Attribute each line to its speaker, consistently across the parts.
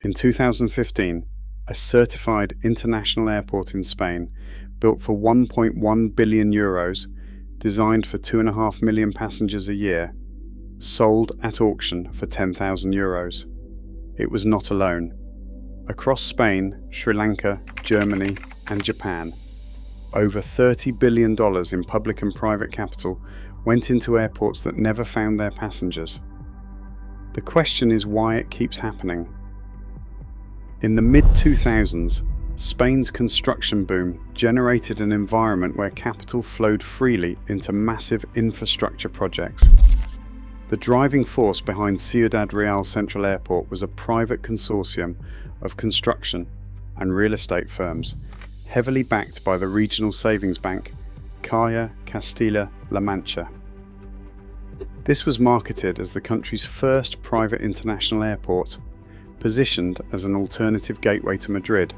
Speaker 1: In 2015, a certified international airport in Spain, built for 1.1 billion euros, designed for 2.5 million passengers a year, sold at auction for 10,000 euros. It was not alone. Across Spain, Sri Lanka, Germany, and Japan, over $30 billion in public and private capital went into airports that never found their passengers. The question is why it keeps happening. In the mid-2000s, Spain's construction boom generated an environment where capital flowed freely into massive infrastructure projects. The driving force behind Ciudad Real Central Airport was a private consortium of construction and real estate firms, heavily backed by the regional savings bank, Caja Castilla-La Mancha. This was marketed as the country's first private international airport, positioned as an alternative gateway to Madrid,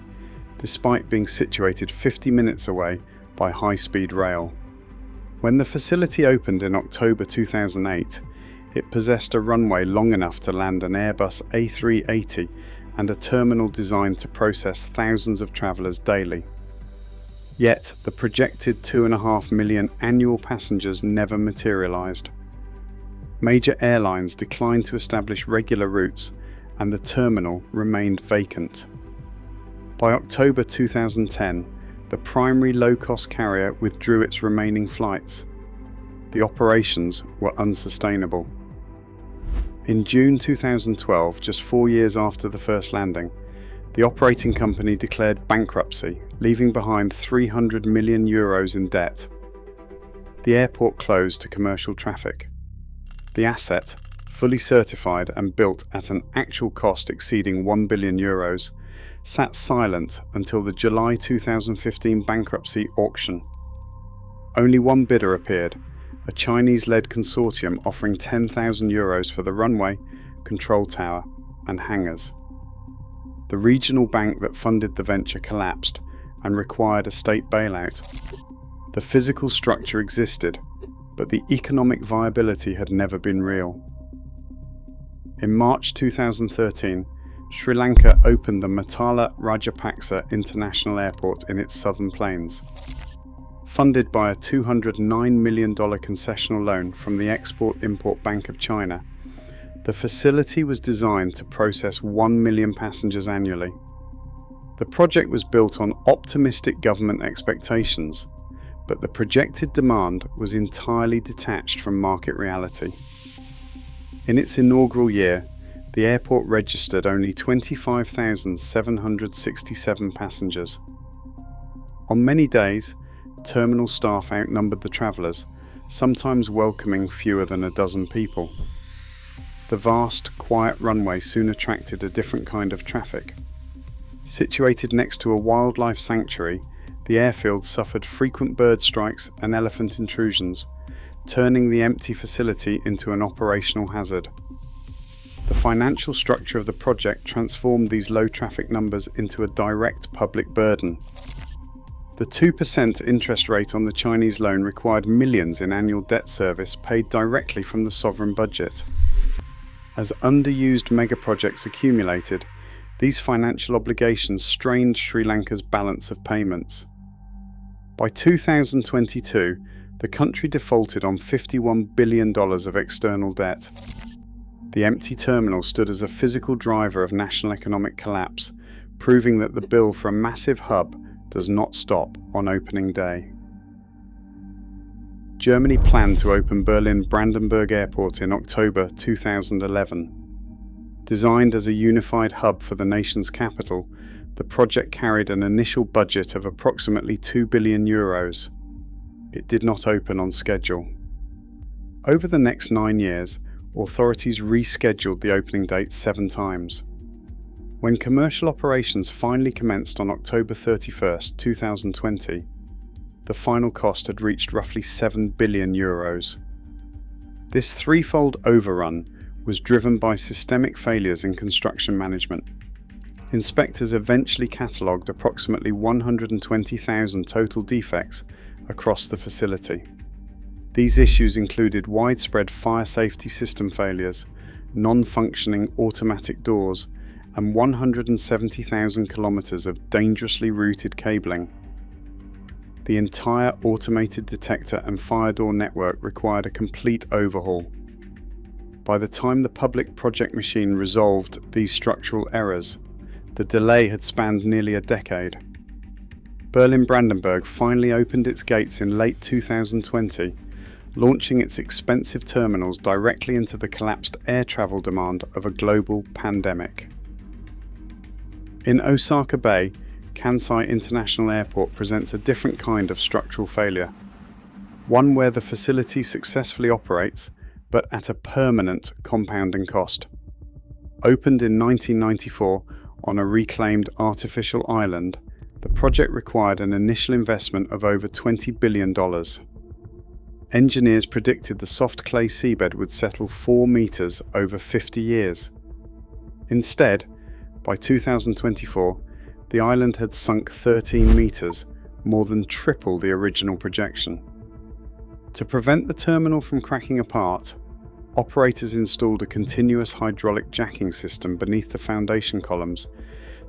Speaker 1: despite being situated 50 minutes away by high-speed rail. When the facility opened in October 2008, it possessed a runway long enough to land an Airbus A380 and a terminal designed to process thousands of travellers daily. Yet, the projected 2.5 million annual passengers never materialised. Major airlines declined to establish regular routes, and the terminal remained vacant. By October 2010, the primary low-cost carrier withdrew its remaining flights. The operations were unsustainable. In June 2012, just 4 years after the first landing, the operating company declared bankruptcy, leaving behind 300 million euros in debt. The airport closed to commercial traffic. The asset, fully certified and built at an actual cost exceeding 1 billion euros, sat silent until the July 2015 bankruptcy auction. Only one bidder appeared, a Chinese-led consortium offering 10,000 euros for the runway, control tower, and hangars. The regional bank that funded the venture collapsed and required a state bailout. The physical structure existed, but the economic viability had never been real. In March 2013, Sri Lanka opened the Matala Rajapaksa International Airport in its southern plains. Funded by a $209 million concessional loan from the Export-Import Bank of China, the facility was designed to process 1 million passengers annually. The project was built on optimistic government expectations, but the projected demand was entirely detached from market reality. In its inaugural year, the airport registered only 25,767 passengers. On many days, terminal staff outnumbered the travellers, sometimes welcoming fewer than a dozen people. The vast, quiet runway soon attracted a different kind of traffic. Situated next to a wildlife sanctuary, the airfield suffered frequent bird strikes and elephant intrusions, turning the empty facility into an operational hazard. The financial structure of the project transformed these low traffic numbers into a direct public burden. The 2% interest rate on the Chinese loan required millions in annual debt service paid directly from the sovereign budget. As underused megaprojects accumulated, these financial obligations strained Sri Lanka's balance of payments. By 2022, the country defaulted on $51 billion of external debt. The empty terminal stood as a physical driver of national economic collapse, proving that the bill for a massive hub does not stop on opening day. Germany planned to open Berlin Brandenburg Airport in October 2011. Designed as a unified hub for the nation's capital, the project carried an initial budget of approximately 2 billion euros. It did not open on schedule. Over the next 9 years, authorities rescheduled the opening date 7 times. When commercial operations finally commenced on October 31, 2020, the final cost had reached roughly 7 billion euros. This threefold overrun was driven by systemic failures in construction management. Inspectors eventually catalogued approximately 120,000 total defects across the facility. These issues included widespread fire safety system failures, non-functioning automatic doors, and 170,000 kilometers of dangerously routed cabling. The entire automated detector and fire door network required a complete overhaul. By the time the public project machine resolved these structural errors, the delay had spanned nearly a decade. Berlin-Brandenburg finally opened its gates in late 2020, launching its expensive terminals directly into the collapsed air travel demand of a global pandemic. In Osaka Bay, Kansai International Airport presents a different kind of structural failure, one where the facility successfully operates, but at a permanent compounding cost. Opened in 1994 on a reclaimed artificial island, the project required an initial investment of over $20 billion. Engineers predicted the soft clay seabed would settle 4 meters over 50 years. Instead, by 2024, the island had sunk 13 meters, more than triple the original projection. To prevent the terminal from cracking apart, operators installed a continuous hydraulic jacking system beneath the foundation columns,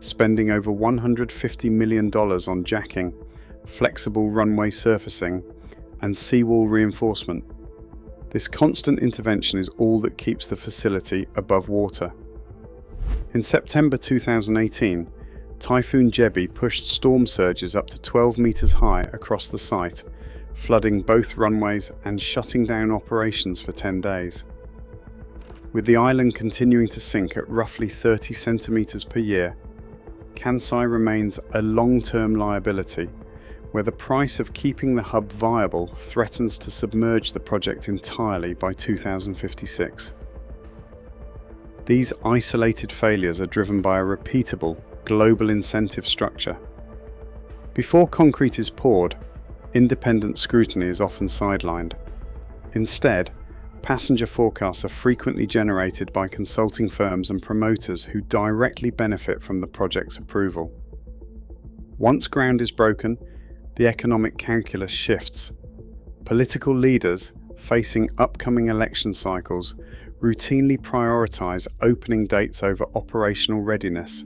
Speaker 1: spending over $150 million on jacking, flexible runway surfacing, and seawall reinforcement. This constant intervention is all that keeps the facility above water. In September 2018, Typhoon Jebi pushed storm surges up to 12 meters high across the site, flooding both runways and shutting down operations for 10 days. With the island continuing to sink at roughly 30 centimeters per year, Kansai remains a long-term liability, where the price of keeping the hub viable threatens to submerge the project entirely by 2056. These isolated failures are driven by a repeatable, global incentive structure. Before concrete is poured, independent scrutiny is often sidelined. Instead, passenger forecasts are frequently generated by consulting firms and promoters who directly benefit from the project's approval. Once ground is broken, the economic calculus shifts. Political leaders, facing upcoming election cycles, routinely prioritize opening dates over operational readiness,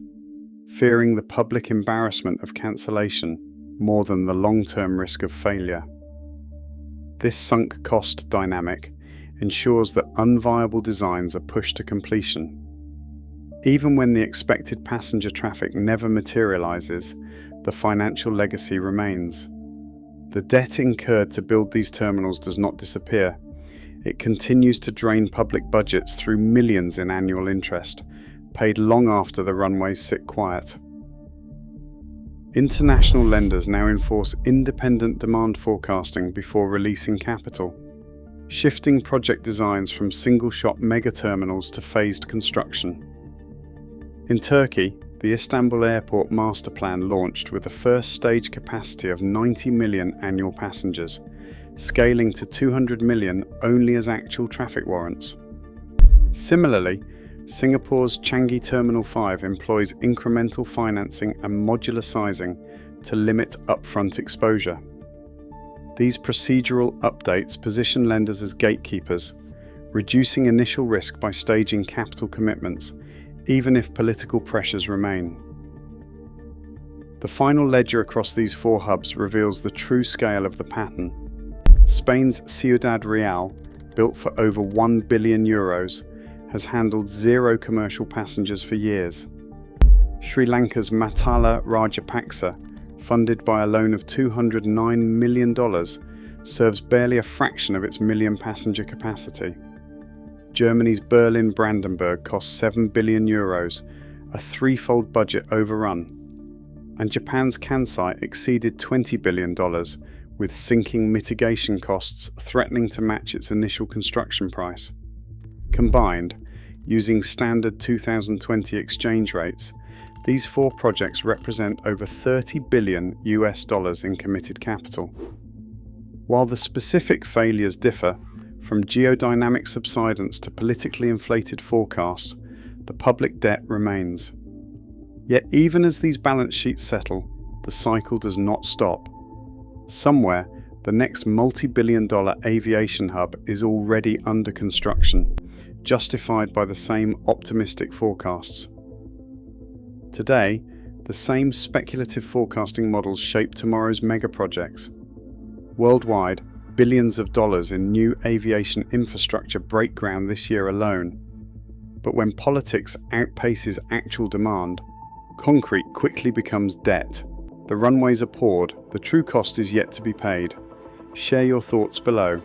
Speaker 1: fearing the public embarrassment of cancellation more than the long-term risk of failure. This sunk cost dynamic ensures that unviable designs are pushed to completion. Even when the expected passenger traffic never materializes, the financial legacy remains. The debt incurred to build these terminals does not disappear. It continues to drain public budgets through millions in annual interest, paid long after the runways sit quiet. International lenders now enforce independent demand forecasting before releasing capital, shifting project designs from single-shot mega-terminals to phased construction. In Turkey, the Istanbul Airport Master Plan launched with a first stage capacity of 90 million annual passengers, scaling to 200 million only as actual traffic warrants. Similarly, Singapore's Changi Terminal 5 employs incremental financing and modular sizing to limit upfront exposure. These procedural updates position lenders as gatekeepers, reducing initial risk by staging capital commitments, even if political pressures remain. The final ledger across these 4 hubs reveals the true scale of the pattern. Spain's Ciudad Real, built for over €1 billion, has handled 0 commercial passengers for years. Sri Lanka's Matala Rajapaksa, funded by a loan of $209 million, serves barely a fraction of its million-passenger capacity. Germany's Berlin-Brandenburg cost €7 billion, a 3-fold budget overrun. And Japan's Kansai exceeded $20 billion, with sinking mitigation costs threatening to match its initial construction price. Combined, using standard 2020 exchange rates, these 4 projects represent over $30 billion in committed capital. While the specific failures differ, from geodynamic subsidence to politically inflated forecasts, the public debt remains. Yet even as these balance sheets settle, the cycle does not stop. Somewhere, the next multi-billion-dollar aviation hub is already under construction, justified by the same optimistic forecasts. Today, the same speculative forecasting models shape tomorrow's mega projects. Worldwide, billions of dollars in new aviation infrastructure break ground this year alone. But when politics outpaces actual demand, concrete quickly becomes debt. The runways are poured, the true cost is yet to be paid. Share your thoughts below.